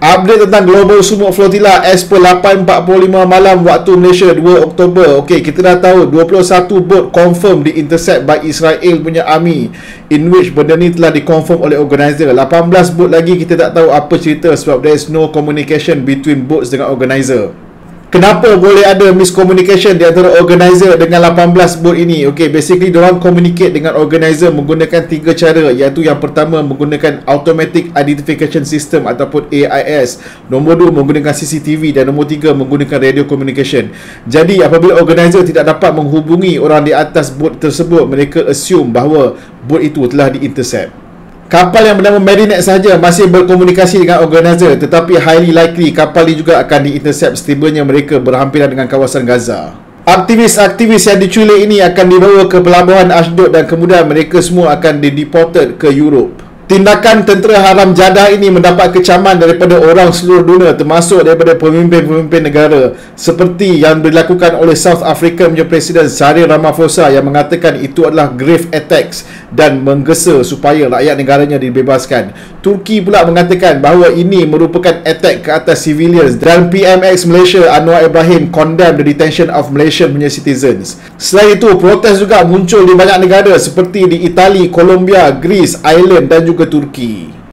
Update tentang Global Sumuk Flotilla as per 8.45 malam waktu Malaysia 2 Oktober. Okey, kita dah tahu 21 boat confirm di intercept by Israel punya army, in which benda ni telah dikonfirm oleh organizer. 18 boat lagi kita tak tahu apa cerita sebab there is no communication between boats dengan organizer. Kenapa boleh ada miscommunication di antara organizer dengan 18 boat ini? Okey, basically diorang communicate dengan organizer menggunakan 3 cara, iaitu yang pertama menggunakan Automatic Identification System ataupun AIS, nombor 2 menggunakan CCTV dan nombor 3 menggunakan radio communication. Jadi apabila organizer tidak dapat menghubungi orang di atas boat tersebut, mereka assume bahawa boat itu telah di-intercept. Kapal yang bernama Marinette sahaja masih berkomunikasi dengan organizer, tetapi highly likely kapal ini juga akan di-intercept setibanya mereka berhampiran dengan kawasan Gaza. Aktivis-aktivis yang diculik ini akan dibawa ke pelabuhan Ashdod dan kemudian mereka semua akan di-deported ke Europe. Tindakan tentera haram Jadah ini mendapat kecaman daripada orang seluruh dunia, termasuk daripada pemimpin-pemimpin negara, seperti yang dilakukan oleh South Africa punya Presiden Cyril Ramaphosa yang mengatakan itu adalah grave attacks dan menggesa supaya rakyat negaranya dibebaskan. Turki pula mengatakan bahawa ini merupakan attack ke atas civilians, dan PMX Malaysia Anwar Ibrahim condemn the detention of Malaysian punya citizens. Selain itu, protes juga muncul di banyak negara seperti di Itali, Colombia, Greece, Ireland dan juga Turki.